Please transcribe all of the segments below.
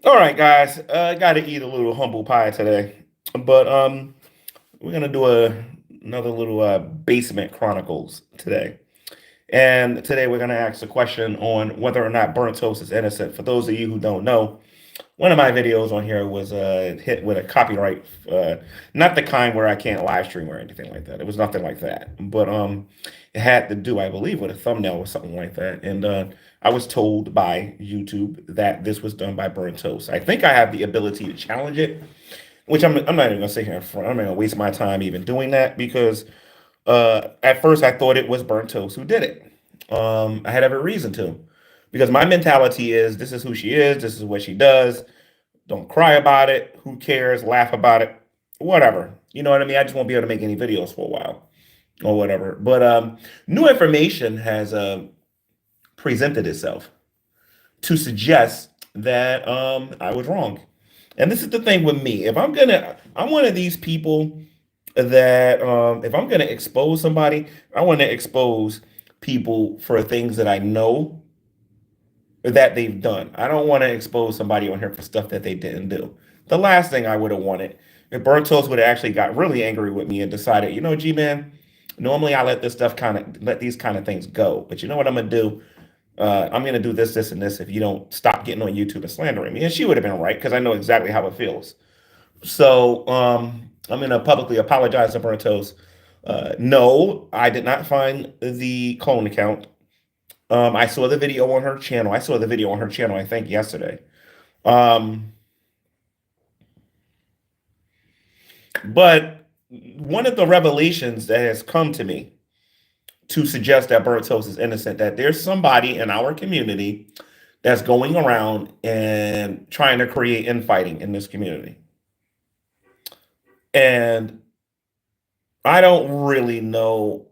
All right, guys. Got to eat a little humble pie today, but we're gonna do another little basement chronicles today. And today we're gonna ask a question on whether or not burnt toast is innocent. For those of you who don't know, one of my videos on here was hit with a copyright, not the kind where I can't live stream or anything like that. It was nothing like that, but it had to do, I believe, with a thumbnail or something like that. And I was told by YouTube that this was done by Burnt Toast. I think I have the ability to challenge it, which I'm not even gonna sit here in front. I'm not gonna waste my time even doing that because at first I thought it was Burnt Toast who did it. I had every reason to, because my mentality is this is who she is, this is what she does. Don't cry about it. Who cares? Laugh about it. Whatever. You know what I mean? I just won't be able to make any videos for a while or whatever. But new information has presented itself to suggest that I was wrong. And this is the thing with me. I'm one of these people that if I'm gonna expose somebody, I want to expose people for things that I know that they've done. I don't want to expose somebody on here for stuff that they didn't do. The last thing I would have wanted if Burnt Toast would have actually got really angry with me and decided, G man, normally I let this stuff let these kind of things go, but you know what I'm gonna do? I'm gonna do this, this, and this if you don't stop getting on YouTube and slandering me. And she would have been right because I know exactly how it feels. So I'm gonna publicly apologize to Burnt Toast. No, I did not find the clone account. I saw the video on her channel. I saw the video on her channel, I think, yesterday. Um, but one of the revelations that has come to me to suggest that Burnt Toast is innocent, that there's somebody in our community that's going around and trying to create infighting in this community. And I don't really know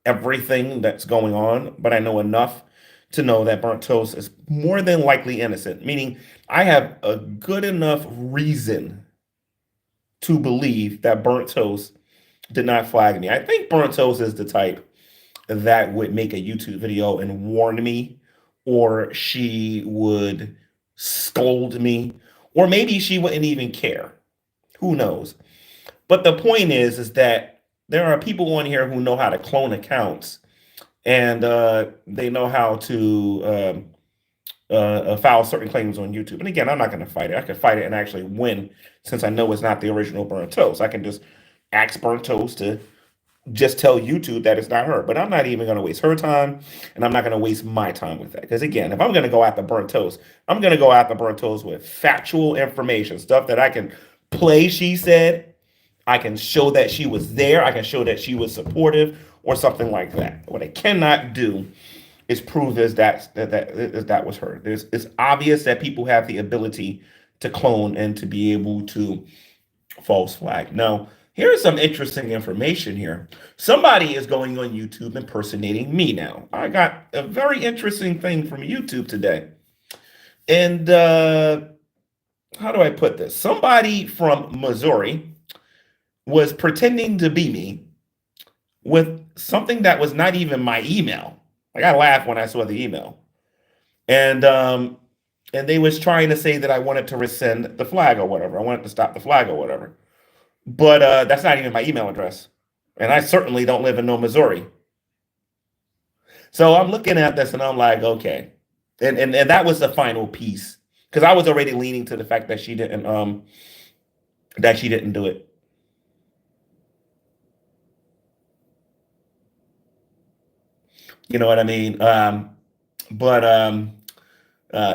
everything that's going on, but I know enough to know that Burnt Toast is more than likely innocent, meaning I have a good enough reason to believe that Burnt Toast did not flag me. I think Burnt Toast is the type that would make a YouTube video and warn me, or she would scold me, or maybe she wouldn't even care. Who knows? But the point is that there are people on here who know how to clone accounts, and they know how to file certain claims on YouTube. And again, I'm not going to fight it. I can fight it and actually win since I know it's not the original Burnt Toast. I can just ask Burnt Toast to just tell YouTube that it's not her. But I'm not even going to waste her time, and I'm not going to waste my time with that. Because again, if I'm going to go after Burnt Toast, I'm going to go after Burnt Toast with factual information, stuff that I can play. She said, I can show that she was there. I can show that she was supportive or something like that. What I cannot do is prove is that was her. It's obvious that people have the ability to clone and to be able to false flag. Now, here's some interesting information here. Somebody is going on YouTube impersonating me now. I got a very interesting thing from YouTube today. And how do I put this? Somebody from Missouri was pretending to be me with something that was not even my email. I got to laugh when I saw the email. And they was trying to say that I wanted to rescind the flag or whatever. I wanted to stop the flag or whatever. But that's not even my email address. And I certainly don't live in no Missouri. So I'm looking at this and I'm like, okay. And that was the final piece. Because I was already leaning to the fact that she didn't do it. You know what I mean? But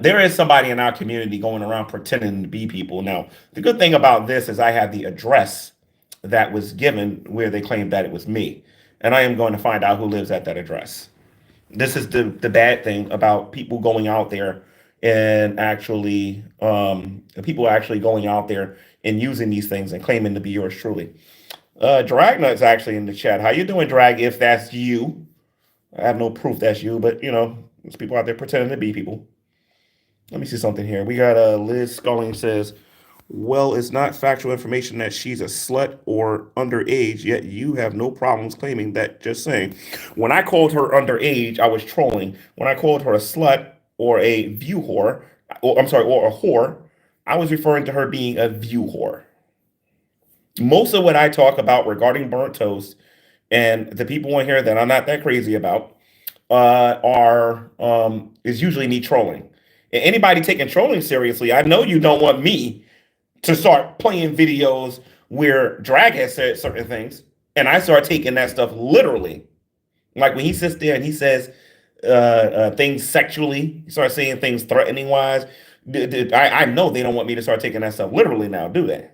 there is somebody in our community going around pretending to be people. Now, the good thing about this is I have the address that was given where they claimed that it was me. And I am going to find out who lives at that address. This is the bad thing about people going out there and actually people actually going out there and using these things and claiming to be yours truly. Dragnut's actually in the chat. How you doing, Drag? If that's you, I have no proof that's you, but there's people out there pretending to be people. Let me see something here. We got Liz Sculling says, well, it's not factual information that she's a slut or underage, yet you have no problems claiming that. Just saying. When I called her underage, I was trolling. When I called her a slut or a view whore, or I'm sorry, or a whore, I was referring to her being a view whore. Most of what I talk about regarding burnt toast and the people in here that I'm not that crazy about are is usually me trolling. And anybody taking trolling seriously, I know you don't want me to start playing videos where Drag has said certain things, and I start taking that stuff literally. Like when he sits there and he says things sexually, he starts saying things threatening wise. I know they don't want me to start taking that stuff literally now, do they?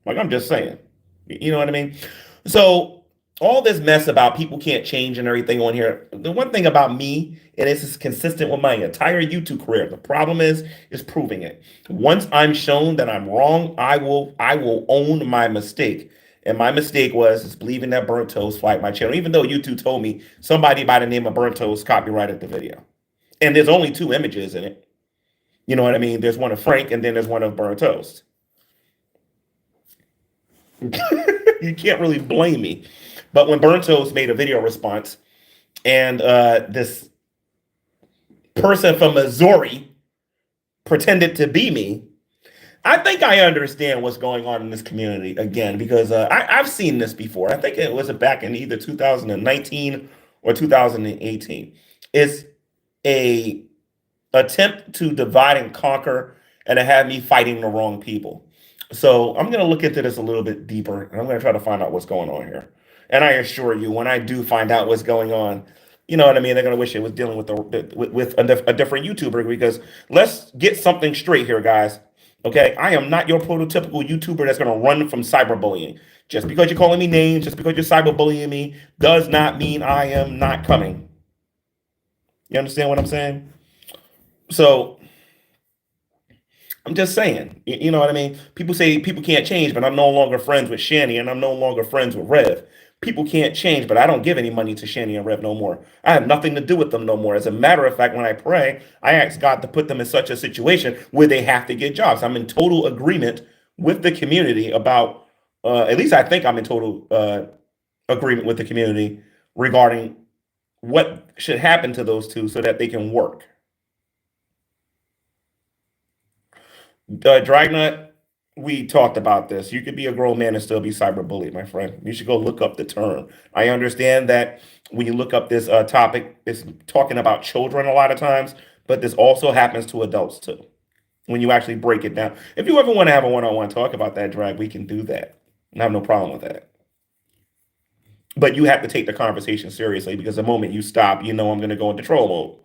Like I'm just saying, you know what I mean? So all this mess about people can't change and everything on here. The one thing about me, and this is consistent with my entire YouTube career. The problem is proving it. Once I'm shown that I'm wrong, I will own my mistake. And my mistake was is believing that Burnt Toast flagged my channel, even though YouTube told me somebody by the name of Burnt Toast copyrighted the video. And there's only two images in it. You know what I mean? There's one of Frank and then there's one of Burnt Toast. You can't really blame me. But when Burnt Toast made a video response and this person from Missouri pretended to be me, I think I understand what's going on in this community again, because I've seen this before. I think it was back in either 2019 or 2018. It's a attempt to divide and conquer and to have me fighting the wrong people. So I'm going to look into this a little bit deeper, and I'm going to try to find out what's going on here. And I assure you, when I do find out what's going on, you know what I mean? They're going to wish it was dealing with a different YouTuber, because let's get something straight here, guys. Okay, I am not your prototypical YouTuber that's going to run from cyberbullying. Just because you're calling me names, just because you're cyberbullying me, does not mean I am not coming. You understand what I'm saying? So I'm just saying, you know what I mean? People say people can't change, but I'm no longer friends with Shani and I'm no longer friends with Rev. People can't change, but I don't give any money to Shani and Rev no more. I have nothing to do with them no more. As a matter of fact, when I pray, I ask God to put them in such a situation where they have to get jobs. I'm in total agreement with the community about, at least I think I'm in total agreement with the community regarding what should happen to those two so that they can work. Dragnut, we talked about this. You could be a grown man and still be cyberbullied, my friend. You should go look up the term. I understand that when you look up this topic, it's talking about children a lot of times, but this also happens to adults too. When you actually break it down. If you ever want to have a one-on-one talk about that, Drag, we can do that. I have no problem with that. But you have to take the conversation seriously, because the moment you stop, you know I'm going to go into troll mode.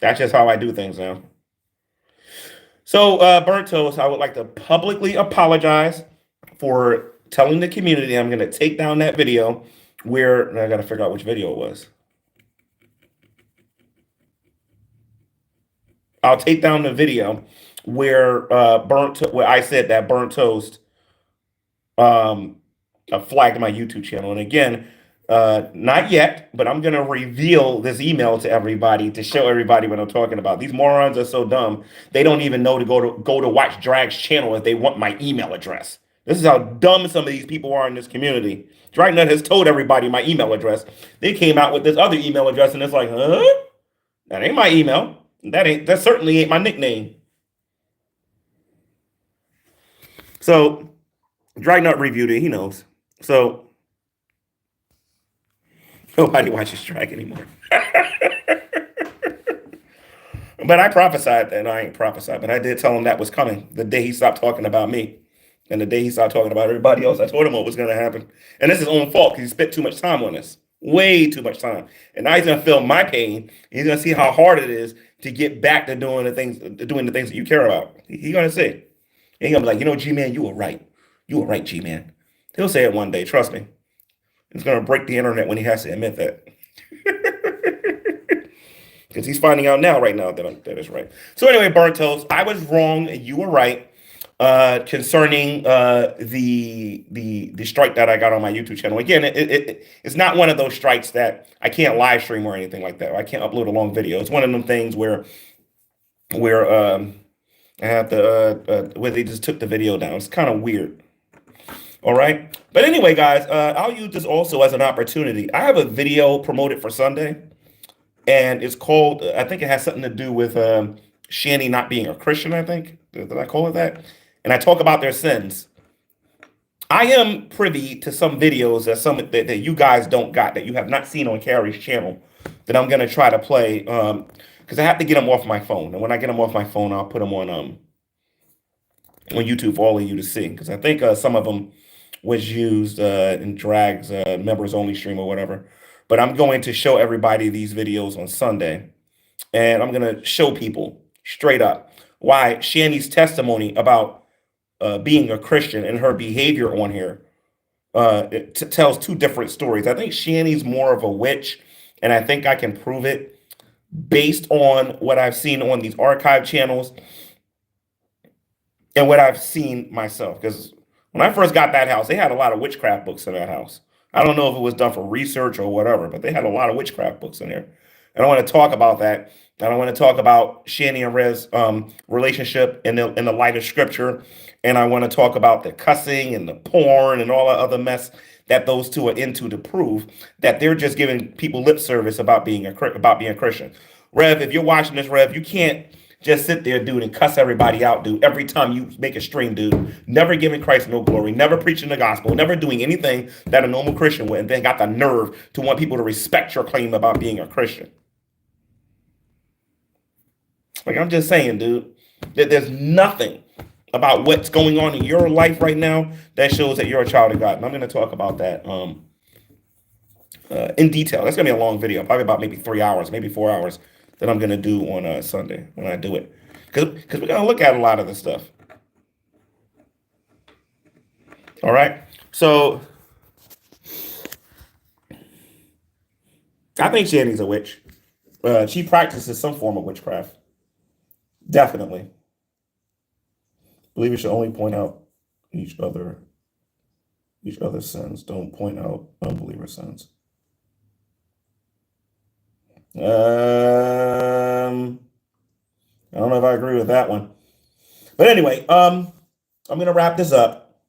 That's just how I do things now. So, Burnt Toast, I would like to publicly apologize for telling the community I'm going to take down that video where, I got to figure out which video it was. I'll take down the video where where I said that Burnt Toast flagged my YouTube channel. And again, not yet, but I'm going to reveal this email to everybody to show everybody what I'm talking about. These morons are so dumb. They don't even know to go to watch Drag's channel if they want my email address. This is how dumb some of these people are in this community. Dragnut has told everybody my email address. They came out with this other email address and it's like, huh? That ain't my email. That certainly ain't my nickname. So Dragnut reviewed it, he knows. So nobody watches Drag anymore. But I prophesied that. I ain't prophesied, but I did tell him that was coming the day he stopped talking about me. And the day he started talking about everybody else, I told him what was going to happen. And this is his own fault because he spent too much time on this. Way too much time. And now he's going to feel my pain. He's going to see how hard it is to get back to doing the things that you care about. He's going to say. He's going to be like, you know, G-Man, you were right. You were right, G-Man. He'll say it one day. Trust me. It's going to break the internet when he has to admit that. Because he's finding out now, right now, that is right. So anyway, Burnt Toast, I was wrong. You were right. Concerning the strike that I got on my YouTube channel. Again, it's not one of those strikes that I can't live stream or anything like that. Or I can't upload a long video. It's one of them things where I have to where they just took the video down. It's kind of weird. All right. But anyway, guys, I'll use this also as an opportunity. I have a video promoted for Sunday, and it's called, I think it has something to do with Shani not being a Christian, I think. Did I call it that? and I talk about their sins, I am privy to some videos that you guys don't got, that you have not seen on Carrie's channel, that I'm gonna try to play, because I have to get them off my phone, and when I get them off my phone, I'll put them on YouTube for all of you to see, because I think some of them was used in Drag's members only stream or whatever. But I'm going to show everybody these videos on Sunday, and I'm gonna show people straight up why Shanny's testimony about being a Christian and her behavior on here tells two different stories. I think Shanny's more of a witch, and I think I can prove it based on what I've seen on these archive channels and what I've seen myself. Because when I first got that house, they had a lot of witchcraft books in that house. I don't know if it was done for research or whatever, but they had a lot of witchcraft books in there. And I want to talk about that. And I want to talk about Shanny and Rez's relationship in the light of scripture. And I want to talk about the cussing and the porn and all the other mess that those two are into, to prove that they're just giving people lip service about being a Christian. Rev, if you're watching this, Rev, you can't just sit there, dude, and cuss everybody out, dude, every time you make a stream, dude. Never giving Christ no glory, never preaching the gospel, never doing anything that a normal Christian would, and then got the nerve to want people to respect your claim about being a Christian. Like, I'm just saying, dude, that there's nothing about what's going on in your life right now that shows that you're a child of God. And I'm going to talk about that in detail. That's going to be a long video, probably about maybe 3 hours, maybe 4 hours, that I'm going to do on Sunday when I do it. Because we're going to look at a lot of this stuff. All right. So I think Shanny's a witch. She practices some form of witchcraft. Definitely. Believers should only point out each other's sins. Don't point out unbelievers' sins. I don't know if I agree with that one. But anyway, I'm gonna wrap this up.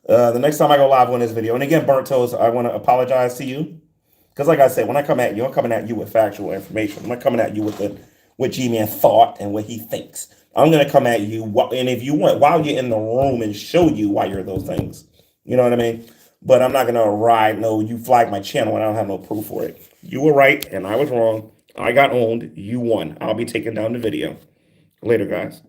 The next time I go live on this video, and again, Burnt Toast, I want to apologize to you. Because like I said, when I come at you, I'm coming at you with factual information. I'm not coming at you with what G-Man thought and what he thinks. I'm going to come at you, and if you want, while you're in the room, and show you why you're those things. You know what I mean? But I'm not going to ride, no, you flagged my channel and I don't have no proof for it. You were right and I was wrong. I got owned. You won. I'll be taking down the video. Later, guys.